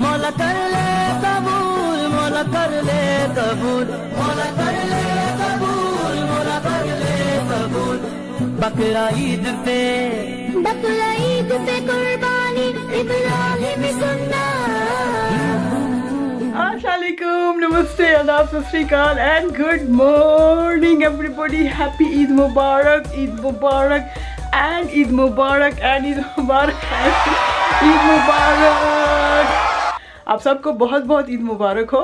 मौला कर ले कबूल, मौला कर ले कबूल, मौला कर ले कबूल, मौला कर ले कबूल। बकरा ईद पे कुर्बानी इब्राहिम सुन्ना। Assalamualaikum, namaste, adab, sat sri akal and good morning everybody. Happy Eid Mubarak, Eid Mubarak and Eid Mubarak and Eid Mubarak and Eid Mubarak। आप सबको बहुत बहुत ईद मुबारक हो।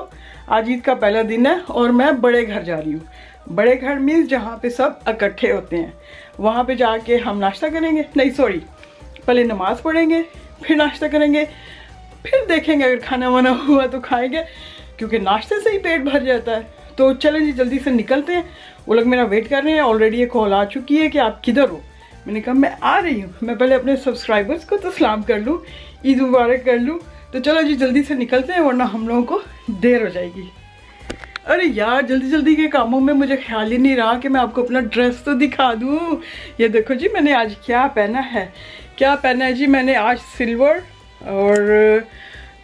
आज ईद का पहला दिन है और मैं बड़े घर जा रही हूँ। बड़े घर मीन्स जहाँ पे सब इकट्ठे होते हैं, वहाँ पे जाके हम नाश्ता करेंगे, नहीं सॉरी, पहले नमाज़ पढ़ेंगे, फिर नाश्ता करेंगे, फिर देखेंगे अगर खाना वाना हुआ तो खाएंगे, क्योंकि नाश्ते से ही पेट भर जाता है। तो चलें जी जल्दी से निकलते हैं। वो लोग मेरा वेट कर रहे हैं, ऑलरेडी एक कॉल आ चुकी है कि आप किधर हो। मैंने कहा मैं आ रही हूँ, मैं पहले अपने सब्सक्राइबर्स को तो सलाम कर लूँ, ईद मुबारक कर लूँ। तो चलो जी जल्दी से निकलते हैं वरना हम लोगों को देर हो जाएगी। अरे यार जल्दी जल्दी के कामों में मुझे ख्याल ही नहीं रहा कि मैं आपको अपना ड्रेस तो दिखा दूँ। ये देखो जी मैंने आज क्या पहना है। क्या पहना है जी मैंने आज, सिल्वर और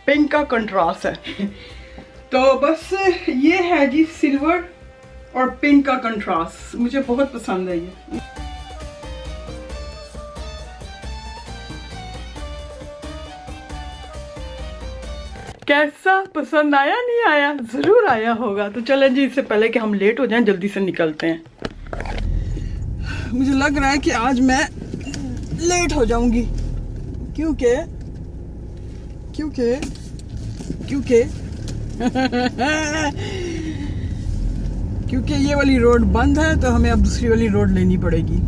पिंक का कंट्रास्ट है। तो बस ये है जी सिल्वर और पिंक का कंट्रास्ट, मुझे बहुत पसंद है ये। कैसा पसंद आया, नहीं आया? ज़रूर आया होगा। तो चलें जी इससे पहले कि हम लेट हो जाएं जल्दी से निकलते हैं। मुझे लग रहा है कि आज मैं लेट हो जाऊंगी क्योंकि क्योंकि ये वाली रोड बंद है, तो हमें अब दूसरी वाली रोड लेनी पड़ेगी।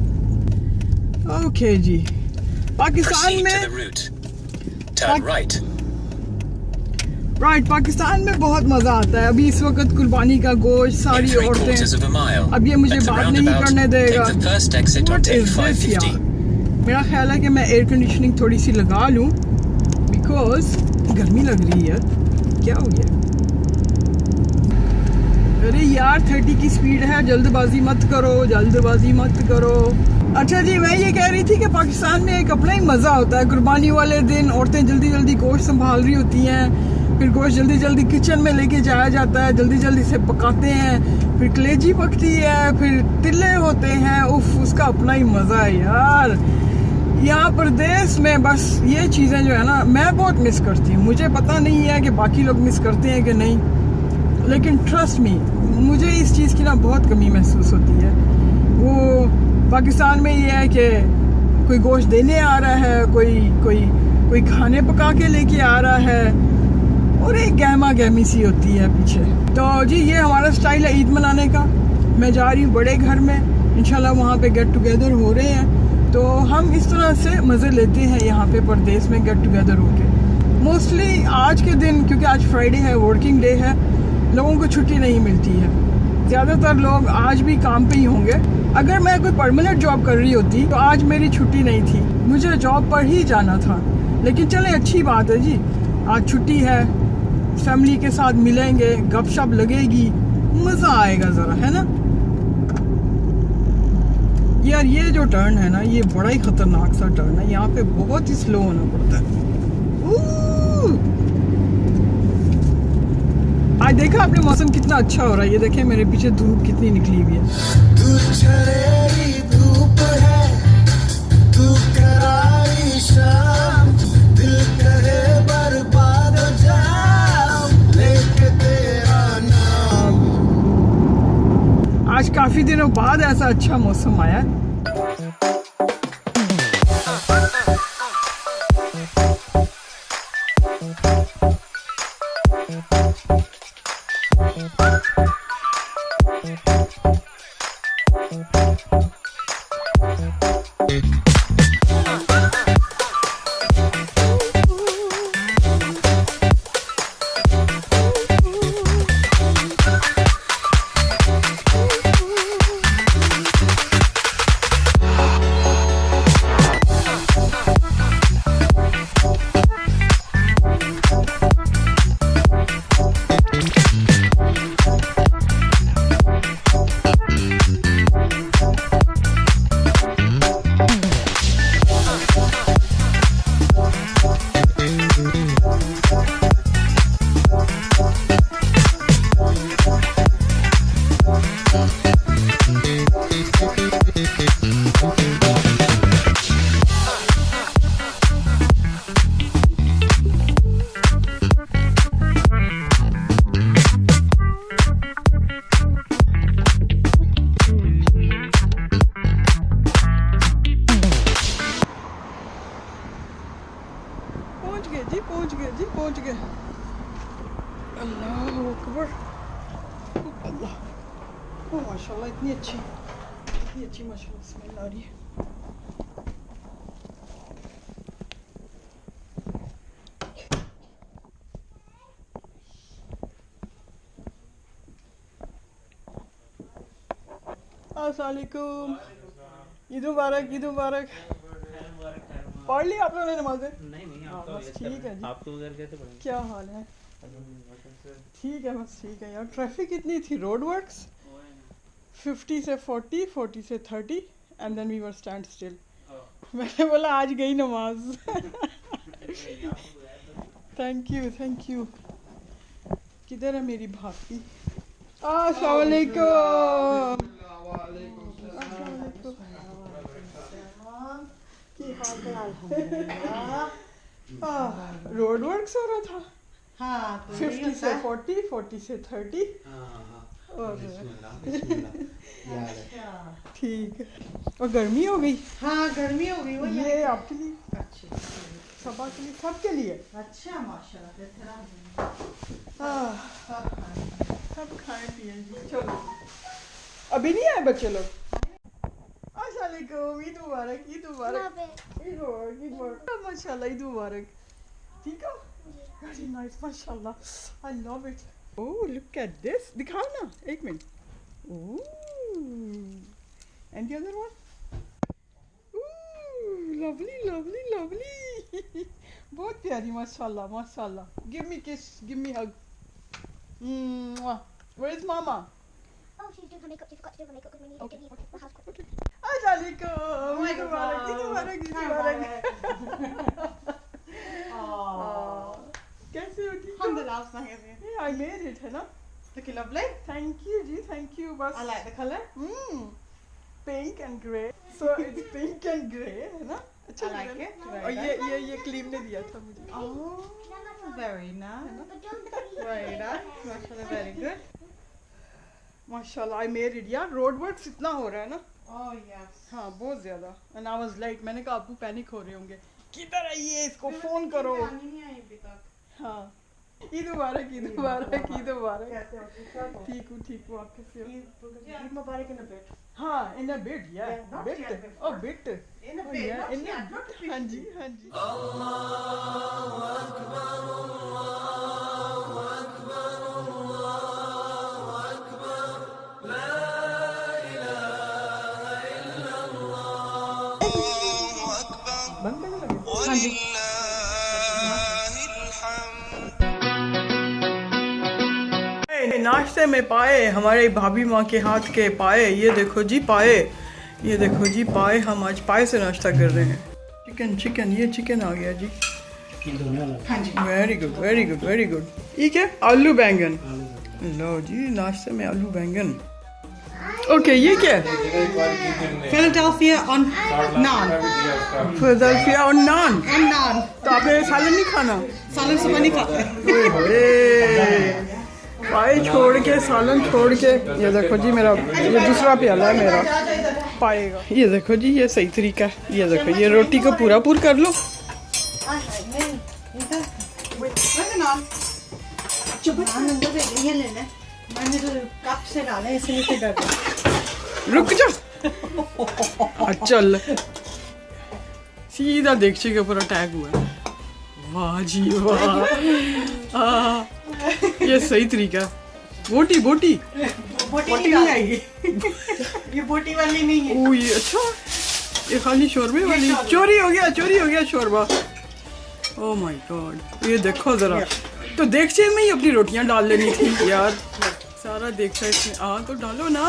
ओके जी, पाकिस्तान में पाकिस्तान में बहुत मजा आता है। अभी इस वक्त कुर्बानी का गोश्त, सारी औरतें, अब ये मुझे बात नहीं करने देगा। मेरा ख्याल है कि मैं एयर कंडीशनिंग थोड़ी सी लगा लूं बिकॉज गर्मी लग रही है। क्या हो गया? अरे यार 30 की स्पीड है, जल्दबाजी मत करो, जल्दबाजी मत करो। अच्छा जी, मैं ये कह रही थी कि पाकिस्तान में एक अपना ही मज़ा होता है। कुर्बानी वाले दिन औरतें जल्दी जल्दी गोश्त संभाल रही होती हैं, फिर गोश्त जल्दी जल्दी किचन में लेके जाया जाता है, जल्दी जल्दी से पकाते हैं, फिर कलेजी पकती है, फिर तिल्ले होते हैं। उफ, उसका अपना ही मज़ा है यार। यहाँ प्रदेश में बस ये चीज़ें जो है ना मैं बहुत मिस करती हूँ। मुझे पता नहीं है कि बाकी लोग मिस करते हैं कि नहीं, लेकिन ट्रस्ट मी मुझे इस चीज़ की ना बहुत कमी महसूस होती है। वो पाकिस्तान में ये है कि कोई गोश्त देने आ रहा है, कोई खाने पका के लेके आ रहा है, और एक गहमा गहमी सी होती है पीछे। तो जी ये हमारा स्टाइल है ईद मनाने का। मैं जा रही हूँ बड़े घर में, इंशाल्लाह वहाँ पे गेट टुगेदर हो रहे हैं, तो हम इस तरह से मज़े लेते हैं यहाँ पे परदेश में गेट टुगेदर होके। मोस्टली आज के दिन, क्योंकि आज फ्राइडे है, वर्किंग डे है, लोगों को छुट्टी नहीं मिलती है। ज़्यादातर लोग आज भी काम पे ही होंगे। अगर मैं कोई परमानेंट जॉब कर रही होती तो आज मेरी छुट्टी नहीं थी, मुझे जॉब पर ही जाना था। लेकिन चले अच्छी बात है जी, आज छुट्टी है, फैमिली के साथ मिलेंगे, गपशप लगेगी, मज़ा आएगा ज़रा, है ना यार। ये जो टर्न है ना, ये बड़ा ही खतरनाक सा टर्न है, यहाँ पे बहुत ही स्लो होना पड़ता है। आज देखा आपने मौसम कितना अच्छा हो रहा है। ये देखें मेरे पीछे धूप कितनी निकली हुई है। धूप है, तू करारी शाम, दिल करे बर्बाद हो जाऊं, लेके तेरा नाम। आज काफी दिनों बाद ऐसा अच्छा मौसम आया है। पहुंच गए जी, पहुंच गए जी, पहुंच गए। अल्लाह अकबर, अल्लाह, ओ माशाल्लाह, इतनी अच्छी माशाल्लाह स्मेल आ रही है। अस्सलाम वालेकुम, ईद मुबारक, ईद मुबारक। पढ़ ली आप लोगों ने नमाज़ें? नहीं हाँ, बस ठीक है जी। आप तो उधर कैसे पढ़ेंगे? क्या हाल है? ठीक है, बस ठीक है यार। ट्रैफिक कितनी थी? रोड वर्क्स 50 से 40, 40 से 30 and then we were stand still. मैंने बोला आज गई नमाज। Thank you, thank you. किधर है मेरी भाभी? अस्सलाम वालेकुम। रोड वर्क्स हो रहा था। हाँ, 50 से 40, 40 से 30 और ठीक है। और गर्मी हो गई। हाँ, गर्मी हो गई। वही ये आपके लिए, अच्छे सबा के लिए, सबके लिए। अच्छा, माशाल्लाह। सब खाए पिए जी। चलो, अभी नहीं आए बच्चे लोग? अस्सलाम वालेकुम, ईद मुबारक, ईद मुबारक, ईद मुबारक, ईद मुबारक। माशाल्लाह, ईद मुबारक। ठीक है, वेरी नाइस, माशाल्लाह, I love it. Oh, look at this, दिखाओ ना, एक minute. Oh, and the other one. Oh, lovely, lovely, lovely. बहुत प्यारी, माशाल्लाह, माशाल्लाह। गिव मी किस, give me hug. Where is Mama? Oh, she's doing her makeup. She forgot to do her makeup because we need to leave the house quickly. अस्सलाम वालेकुम, ईद मुबारक, ईद मुबारक, ईद मुबारक। कैसे हो? ठीक हो? I made it, है ना? Looking lovely. Thank you ji, thank you। बस I like the color. pink and grey, so it's pink and grey, है ना? अच्छा I like लग रहा है it, ना? very और ये क्लीम ने दिया था मुझे। Oh, very nice. But don't leave. Very nice. Mashallah, very good. माशाल्लाह, I made it यार। रोड वर्क्स इतना हो रहा है ना? Oh, yes. हाँ, बहुत ज्यादा। And I was like, मैंने कहा आपको पैनिक हो रहे होंगे, किधर है ये, इसको फोन करो। नहीं आई अभी तक। हाँ, ईद मुबारक, ईद मुबारक, ईद मुबारक। कैसे हो? ठीक ठाक हो? ठीक हूँ, आप कैसे हो? Eid Mubarak in a bit. हाँ, in a bit, yeah, Yeah, not bit, yet, but oh bit, In a bit, yeah, not in a yet, not bit, हाँ जी, हाँ जी। बंद करने लगे? हाँ जी। नाश्ते में पाए, हमारे भाभी माँ के हाथ के पाए। ये देखो जी पाए, ये देखो जी पाए। हम आज पाए से नाश्ता कर रहे हैं। चिकन, चिकन, ये चिकन आ गया जी। हाँ जी। Very good, very good, very good. ये क्या? आलू बैंगन। लो जी, नाश्ते में आलू बैंगन। ओके, ये क्या है? Philadelphia on naan. फिलाडेल्फिया और नान। On naan. तो आपने सालन नहीं खाना? सालन सुबह नहीं खाते। पाए छोड़ के, सालन छोड़ के। ये देखो जी मेरा, ये दूसरा प्याला है मेरा पाएगा। ये देखो जी, ये सही तरीका है। ये देखो, ये रोटी को पूरा पूर कर लो। ये लेना। मैंने तो कप से डाला है, इसलिए से डर गया। रुक जा। चल, सीधा देगची के ऊपर अटैक हुआ है। वाह जी वाह। ये सही तरीका। बोटी, बोटी, बोटी नहीं आएगी। ये बोटी वाली नहीं है। ओ, ये अच्छा, ये खाली शोरबे वाली। चोरी हो गया, चोरी हो गया शोरबा। Oh my God. ये देखो जरा, तो देगचे में ही अपनी रोटियां डाल लेनी थी यार। सारा देखता इसमें। तो डालो ना।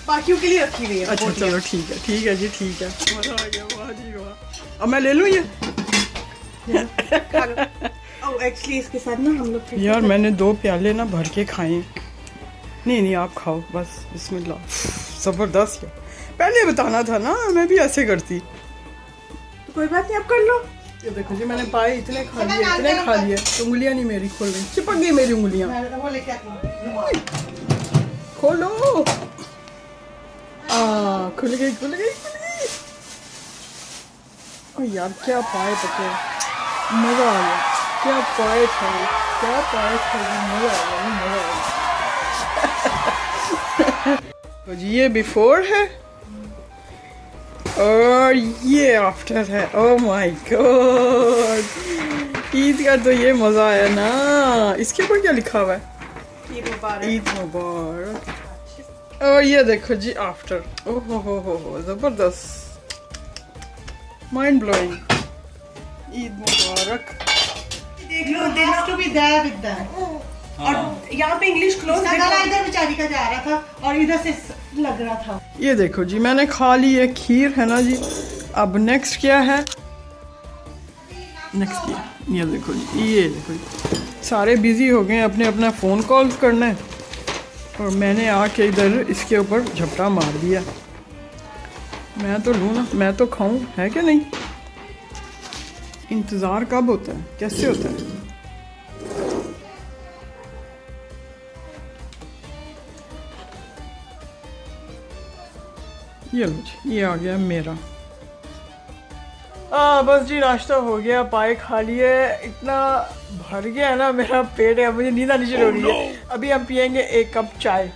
बाकियों के लिए रखी हुई है। अच्छा चलो, ठीक है, ठीक है जी, ठीक है। मजा आ गया, वाह जी वाह। अब मैं ले लूँ ये? एक्चुअली इसके साथ ना हम लोग यार मैंने 2 प्याले ना भर के खाए। नहीं नहीं, आप खाओ बस, बिस्मिल्लाह। जबरदस्त है। पहले बताना था ना, मैं भी ऐसे करती। तो कोई बात नहीं, आप कर लो। ये देखो जी, मैंने पाए इतने खा लिए, इतने खा लिए। तो उंगलियां नहीं मेरी खोल रही, चिपक गई मेरी उंगलियां। वो लेके आती हूँ। खोलो। खुल गई, खुल गई, खुल गई। देखो यार क्या पाए पके, मजा आ गया। क्या पाए था वो, क्या पाए था वो, मजा आ गया, मजा आ गया। तो जी ये बिफोर है और ये आफ्टर है। ओह माय गॉड, ईद का तो ये मजा आया ना। इसके ऊपर क्या लिखा हुआ है? ईद मुबारक। ईद मुबारक। और ये देखो जी आफ्टर। ओहो हो जबरदस्त, माइंड ब्लोइंग। ईद मुबारक। देख लो, this to be there with that. और यहाँ पे इंग्लिश क्लोज गला इधर बेचारी का जा रहा था और इधर से लग रहा था। ये देखो जी मैंने खा ली है खीर, है ना जी। अब नेक्स्ट क्या है? नेक्स्ट क्या? ये देखो जी, ये देखो जी, सारे बिजी हो गए अपने अपना फ़ोन कॉल्स करना है और मैंने आके इधर इसके ऊपर झपटा मार दिया। मैं तो लूँ ना, मैं तो खाऊं, है क्या नहीं? इंतज़ार कब होता है, कैसे होता है? ये लो जी, ये आ गया मेरा। बस जी नाश्ता हो गया, पाए खा लिए, इतना भर गया है ना मेरा पेट है, मुझे नींद आनी शुरू हो रही है। अभी हम पियेंगे एक कप चाय।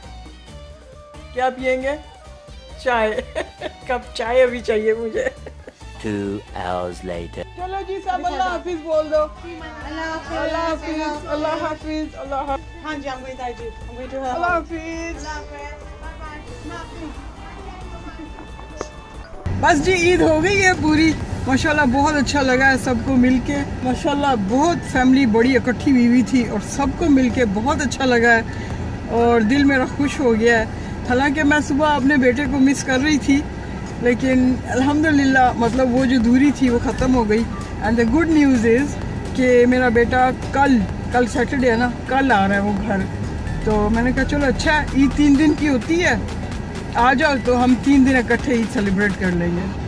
क्या पियेंगे? चाय। कप चाय अभी चाहिए मुझे। 2 hours later. चलो जी सब अल्लाह हाफिज बोल दो। अल्लाह हाफिज, अल्लाह हाफिज, अल्लाह हाफिज। हाँ जी, I'm going to Taiji. I'm going to her Allah house. Hafiz. Bye-bye. बस जी ईद हो गई है पूरी, माशाल्लाह बहुत अच्छा लगा है सबको मिलके। माशाल्लाह बहुत फैमिली बड़ी इकट्ठी हुई थी और सबको मिलके बहुत अच्छा लगा है और दिल मेरा खुश हो गया है। हालांकि मैं सुबह अपने बेटे को मिस कर रही थी, लेकिन अल्हम्दुलिल्लाह मतलब वो जो दूरी थी वो ख़त्म हो गई। And the good news is कि मेरा बेटा कल सैटरडे है ना, कल आ रहा है वो घर। तो मैंने कहा चलो अच्छा, ईद 3 दिन की होती है, आ जाओ तो हम 3 दिन इकट्ठे ईद सेलिब्रेट कर लेंगे।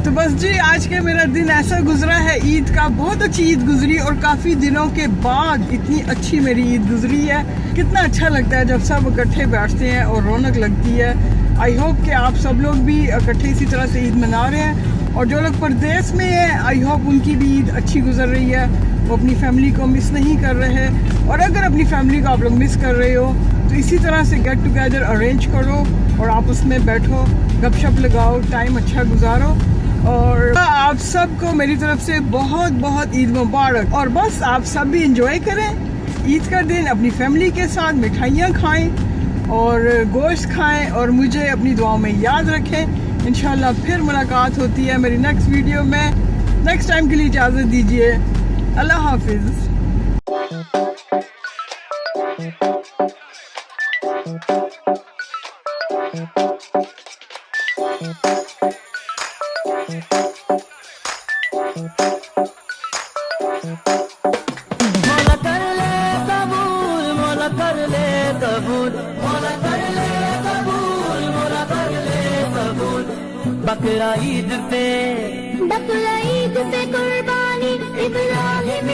तो बस जी आज के मेरा दिन ऐसा गुजरा है, ईद का बहुत अच्छी ईद गुजरी और काफ़ी दिनों के बाद इतनी अच्छी मेरी ईद गुजरी है। कितना अच्छा लगता है जब सब इकट्ठे बैठते हैं और रौनक लगती है। आई होप कि आप सब लोग भी इकट्ठे इसी तरह से ईद मना रहे हैं और जो लोग परदेश में हैं आई होप उनकी भी ईद अच्छी गुजर रही है, वो अपनी फैमिली को मिस नहीं कर रहे। और अगर अपनी फैमिली को आप लोग मिस कर रहे हो तो इसी तरह से गेट टुगेदर अरेंज करो और आपस में बैठो, गपशप लगाओ, टाइम अच्छा गुजारो। और आप सबको मेरी तरफ से बहुत बहुत ईद मुबारक। और बस आप सब भी इंजॉय करें ईद का दिन अपनी फैमिली के साथ, मिठाइयाँ खाएं और गोश्त खाएं और मुझे अपनी दुआओं में याद रखें। इंशाल्लाह फिर मुलाकात होती है मेरी नेक्स्ट वीडियो में। नेक्स्ट टाइम के लिए इजाज़त दीजिए। अल्लाह हाफिज़। मौला कर ले कबूल, मौला कर ले कबूल, मौला कर ले कबूल, मौला कर ले कबूल। बकरा ईद पे बकरा ईद पे कुर्बानी इब्राहिम